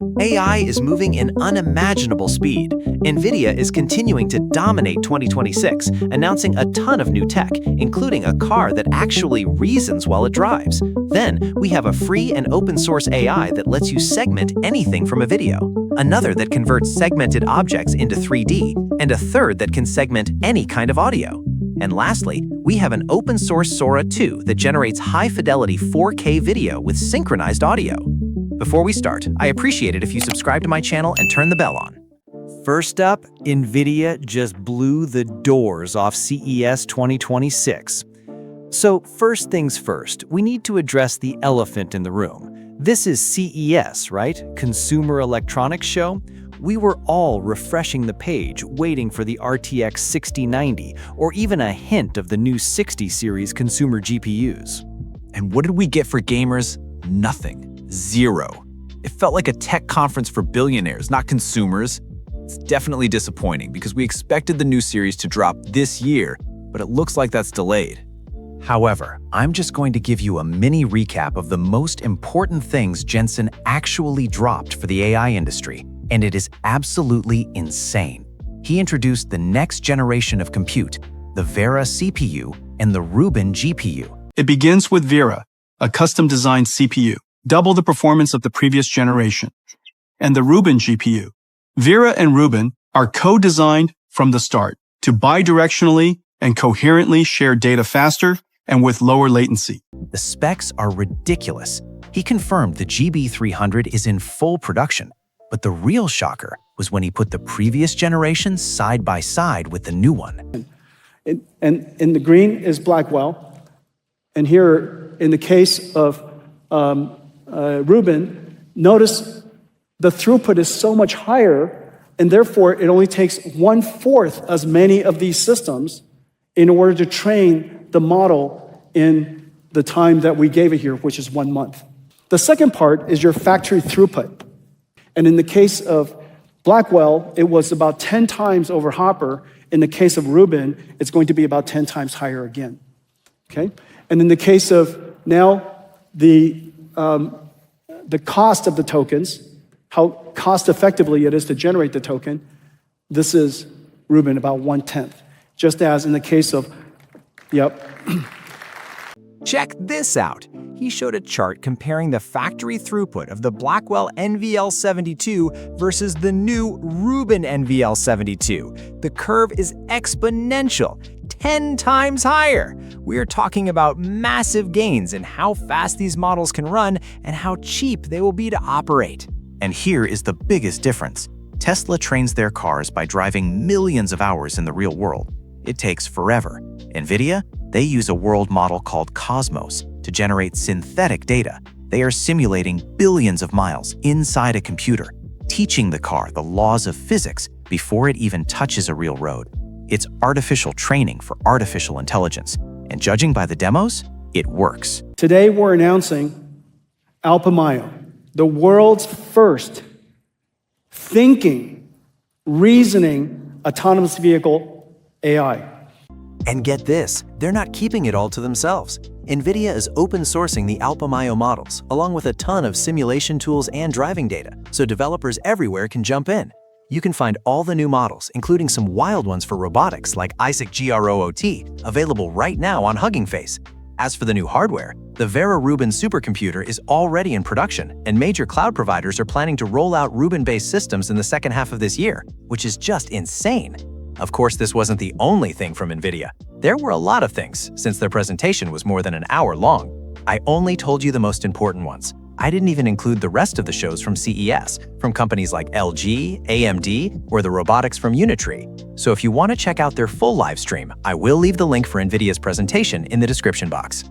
AI is moving in unimaginable speed. Nvidia is continuing to dominate 2026, announcing a ton of new tech, including a car that actually reasons while it drives. Then, we have a free and open-source AI that lets you segment anything from a video, another that converts segmented objects into 3D, and a third that can segment any kind of audio. And lastly, we have an open-source Sora 2 that generates high-fidelity 4K video with synchronized audio. Before we start, I appreciate it if you subscribe to my channel and turn the bell on. First up, Nvidia just blew the doors off CES 2026. So first things first, we need to address the elephant in the room. This is CES, right? Consumer Electronics Show? We were all refreshing the page, waiting for the RTX 6090 or even a hint of the new 60 series consumer GPUs. And what did we get for gamers? Nothing. Zero. It felt like a tech conference for billionaires, not consumers. It's definitely disappointing because we expected the new series to drop this year, but it looks like that's delayed. However, I'm just going to give you a mini recap of the most important things Jensen actually dropped for the AI industry, and it is absolutely insane. He introduced the next generation of compute, the Vera CPU and the Rubin GPU. It begins with Vera, a custom-designed CPU, double the performance of the previous generation, and the Rubin GPU. Vera and Rubin are co-designed from the start to bidirectionally and coherently share data faster and with lower latency. The specs are ridiculous. He confirmed the GB300 is in full production, but the real shocker was when he put the previous generation side by side with the new one. And in the green is Blackwell, and here in the case of Rubin, notice the throughput is so much higher, and therefore it only takes 1/4 as many of these systems in order to train the model in the time that we gave it here, which is 1 month. The second part is your factory throughput. And in the case of Blackwell, it was about 10 times over Hopper. In the case of Rubin, it's going to be about 10 times higher again. Okay? And in the case of now, the cost of the tokens, how cost effectively it is to generate the token, this is Rubin, about 1/10. Just as in the case of, Check this out. He showed a chart comparing the factory throughput of the Blackwell NVL72 versus the new Rubin NVL72. The curve is exponential, 10 times higher. We are talking about massive gains in how fast these models can run and how cheap they will be to operate. And here is the biggest difference. Tesla trains their cars by driving millions of hours in the real world. It takes forever. Nvidia, they use a world model called Cosmos to generate synthetic data. They are simulating billions of miles inside a computer, teaching the car the laws of physics before it even touches a real road. It's artificial training for artificial intelligence, and judging by the demos, it works. Today we're announcing Alpamayo, the world's first thinking, reasoning, autonomous vehicle AI. And get this, they're not keeping it all to themselves. Nvidia is open sourcing the Alpamayo models, along with a ton of simulation tools and driving data, so developers everywhere can jump in. You can find all the new models, including some wild ones for robotics like Isaac GROOT, available right now on Hugging Face. As for the new hardware, the Vera Rubin supercomputer is already in production, and major cloud providers are planning to roll out Rubin-based systems in the second half of this year, which is just insane. Of course, this wasn't the only thing from Nvidia. There were a lot of things, since their presentation was more than an hour long. I only told you the most important ones. I didn't even include the rest of the shows from CES, from companies like LG, AMD, or the robotics from Unitree. So if you want to check out their full live stream, I will leave the link for Nvidia's presentation in the description box.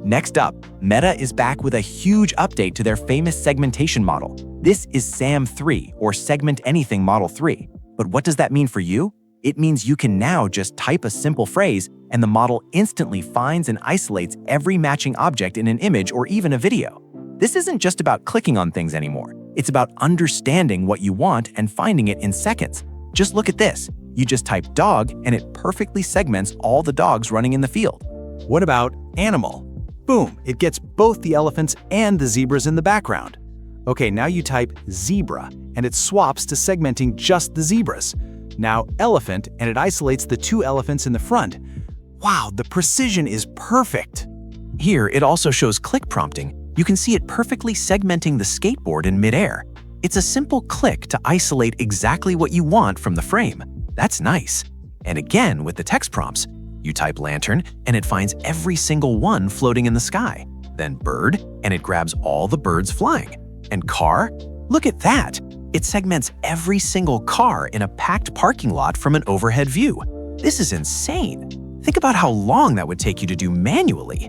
Next up, Meta is back with a huge update to their famous segmentation model. This is SAM3, or Segment Anything Model 3. But what does that mean for you? It means you can now just type a simple phrase and the model instantly finds and isolates every matching object in an image or even a video. This isn't just about clicking on things anymore. It's about understanding what you want and finding it in seconds. Just look at this. You just type dog and it perfectly segments all the dogs running in the field. What about animal? Boom, it gets both the elephants and the zebras in the background. Okay, now you type zebra, and it swaps to segmenting just the zebras. Now elephant, and it isolates the 2 elephants in the front. Wow, the precision is perfect! Here, it also shows click prompting. You can see it perfectly segmenting the skateboard in midair. It's a simple click to isolate exactly what you want from the frame. That's nice. And again, with the text prompts, you type lantern, and it finds every single one floating in the sky. Then bird, and it grabs all the birds flying. And car? Look at that! It segments every single car in a packed parking lot from an overhead view. This is insane! Think about how long that would take you to do manually.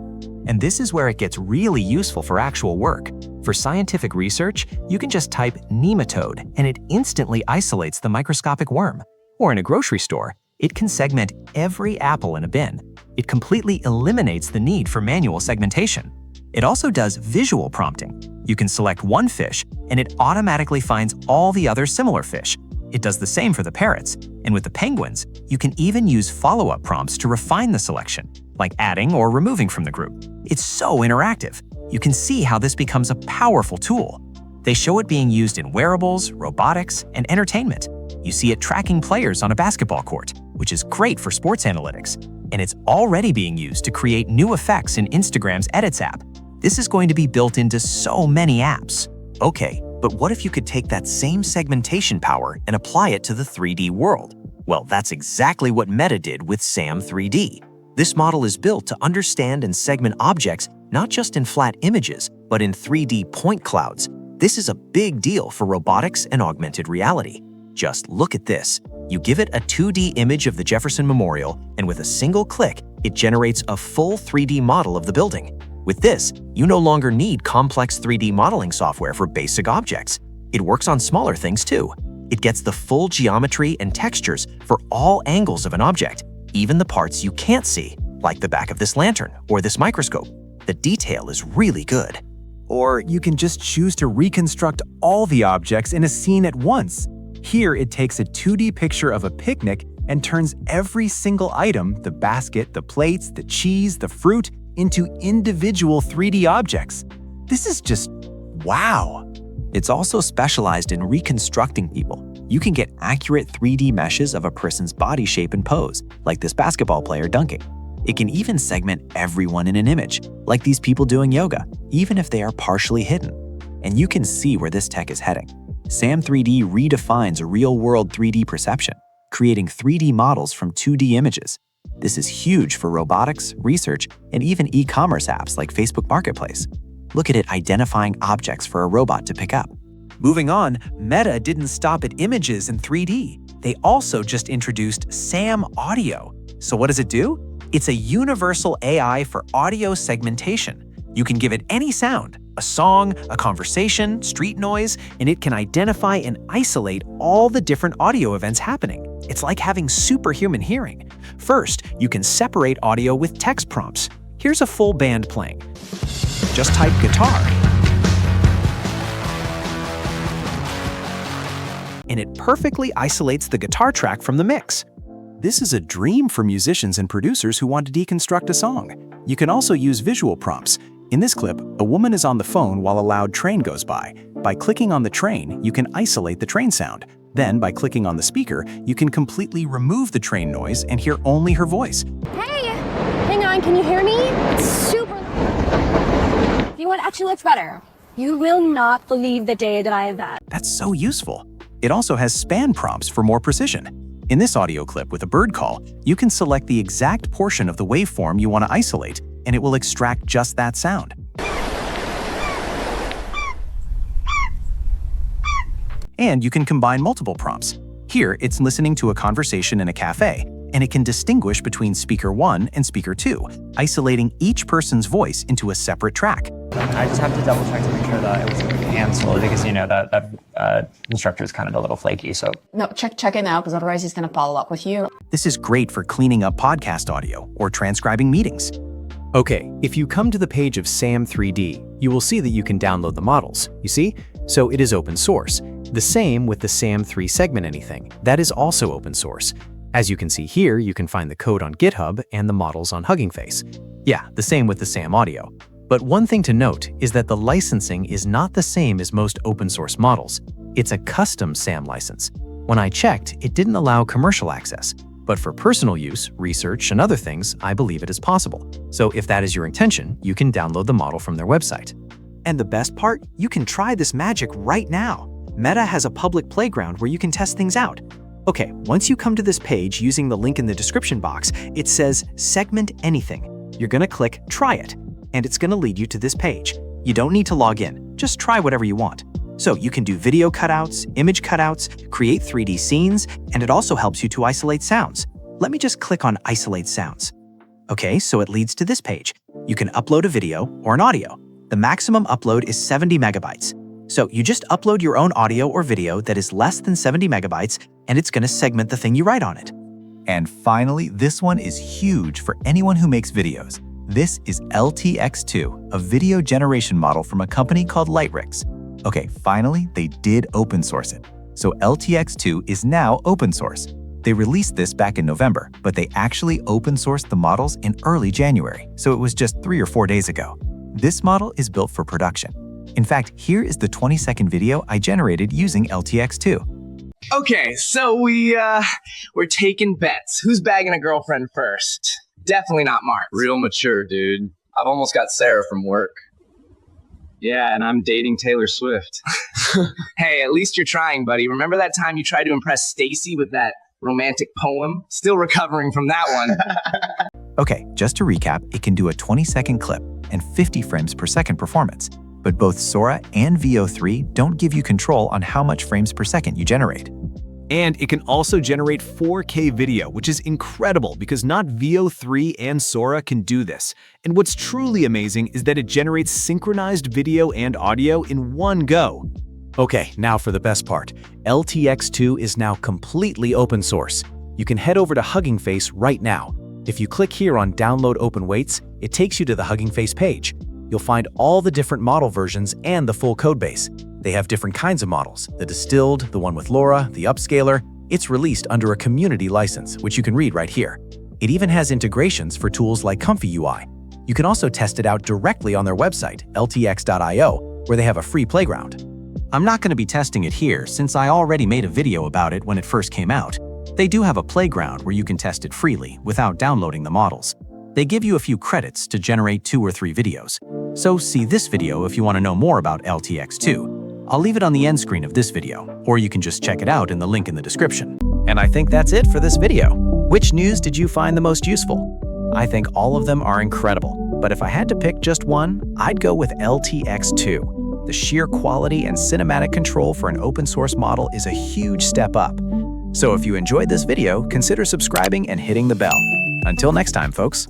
And this is where it gets really useful for actual work. For scientific research, you can just type nematode, and it instantly isolates the microscopic worm. Or in a grocery store, it can segment every apple in a bin. It completely eliminates the need for manual segmentation. It also does visual prompting. You can select one fish, and it automatically finds all the other similar fish. It does the same for the parrots. And with the penguins, you can even use follow-up prompts to refine the selection, like adding or removing from the group. It's so interactive. You can see how this becomes a powerful tool. They show it being used in wearables, robotics, and entertainment. You see it tracking players on a basketball court, which is great for sports analytics. And it's already being used to create new effects in Instagram's Edits app. This is going to be built into so many apps. Okay, but what if you could take that same segmentation power and apply it to the 3D world? Well, that's exactly what Meta did with SAM 3D. This model is built to understand and segment objects not just in flat images, but in 3D point clouds. This is a big deal for robotics and augmented reality. Just look at this. You give it a 2D image of the Jefferson Memorial, and with a single click, it generates a full 3D model of the building. With this, you no longer need complex 3D modeling software for basic objects. It works on smaller things too. It gets the full geometry and textures for all angles of an object, even the parts you can't see, like the back of this lantern or this microscope. The detail is really good. Or you can just choose to reconstruct all the objects in a scene at once. Here, it takes a 2D picture of a picnic and turns every single item, the basket, the plates, the cheese, the fruit, into individual 3D objects. This is just wow! It's also specialized in reconstructing people. You can get accurate 3D meshes of a person's body shape and pose, like this basketball player dunking. It can even segment everyone in an image, like these people doing yoga, even if they are partially hidden. And you can see where this tech is heading. SAM 3D redefines real-world 3D perception, creating 3D models from 2D images. This is huge for robotics, research, and even e-commerce apps like Facebook Marketplace. Look at it identifying objects for a robot to pick up. Moving on, Meta didn't stop at images in 3D. They also just introduced SAM Audio. So what does it do? It's a universal AI for audio segmentation. You can give it any sound, a song, a conversation, street noise, and it can identify and isolate all the different audio events happening. It's like having superhuman hearing. First, you can separate audio with text prompts. Here's a full band playing. Just type guitar. And it perfectly isolates the guitar track from the mix. This is a dream for musicians and producers who want to deconstruct a song. You can also use visual prompts. In this clip, a woman is on the phone while a loud train goes by. By clicking on the train, you can isolate the train sound. Then, by clicking on the speaker, you can completely remove the train noise and hear only her voice. Hey, hang on, can you hear me? It's super. You know what actually looks better? You will not believe the day that I have that. That's so useful. It also has span prompts for more precision. In this audio clip with a bird call, you can select the exact portion of the waveform you want to isolate, and it will extract just that sound. And you can combine multiple prompts. Here, it's listening to a conversation in a cafe, and it can distinguish between speaker 1 and speaker 2, isolating each person's voice into a separate track. I just have to double check to make sure that it was canceled because, you know, that instructor is kind of a little flaky, so. No, check it now, because otherwise he's going to follow up with you. This is great for cleaning up podcast audio or transcribing meetings. Okay, if you come to the page of SAM 3D, you will see that you can download the models, you see? So it is open source. The same with the SAM 3 Segment Anything. That is also open source. As you can see here, you can find the code on GitHub and the models on Hugging Face. Yeah, the same with the SAM Audio. But one thing to note is that the licensing is not the same as most open source models. It's a custom SAM license. When I checked, it didn't allow commercial access. But for personal use, research, and other things, I believe it is possible. So if that is your intention, you can download the model from their website. And the best part? You can try this magic right now. Meta has a public playground where you can test things out. Okay, once you come to this page using the link in the description box, it says Segment Anything. You're gonna click Try It, and it's gonna lead you to this page. You don't need to log in, just try whatever you want. So you can do video cutouts, image cutouts, create 3D scenes, and it also helps you to isolate sounds. Let me just click on Isolate Sounds. Okay, so it leads to this page. You can upload a video or an audio. The maximum upload is 70 megabytes. So you just upload your own audio or video that is less than 70 megabytes, and it's gonna segment the thing you write on it. And finally, this one is huge for anyone who makes videos. This is LTX2, a video generation model from a company called Lightrix. Okay, finally, they did open source it. So LTX2 is now open source. They released this back in November, but they actually open sourced the models in early January, so it was just 3 or 4 days ago. This model is built for production. In fact, here is the 20-second video I generated using LTX2. Okay, so we're taking bets. Who's bagging a girlfriend first? Definitely not Mark. Real mature, dude. I've almost got Sarah from work. Yeah, and I'm dating Taylor Swift. Hey, at least you're trying, buddy. Remember that time you tried to impress Stacy with that romantic poem? Still recovering from that one. Okay, just to recap, it can do a 20-second clip and 50 frames per second performance. But both Sora and VO3 don't give you control on how much frames per second you generate. And it can also generate 4K video, which is incredible because not VO3 and Sora can do this. And what's truly amazing is that it generates synchronized video and audio in one go. Okay, now for the best part. LTX2 is now completely open source. You can head over to Hugging Face right now. If you click here on Download Open Weights, it takes you to the Hugging Face page. You'll find all the different model versions and the full codebase. They have different kinds of models, the distilled, the one with LoRa, the upscaler. It's released under a community license, which you can read right here. It even has integrations for tools like Comfy UI. You can also test it out directly on their website, ltx.io, where they have a free playground. I'm not going to be testing it here since I already made a video about it when it first came out. They do have a playground where you can test it freely without downloading the models. They give you a few credits to generate 2 or 3 videos. So see this video if you want to know more about LTX2. I'll leave it on the end screen of this video, or you can just check it out in the link in the description. And I think that's it for this video. Which news did you find the most useful? I think all of them are incredible, but if I had to pick just one, I'd go with LTX2. The sheer quality and cinematic control for an open source model is a huge step up. So if you enjoyed this video, consider subscribing and hitting the bell. Until next time, folks.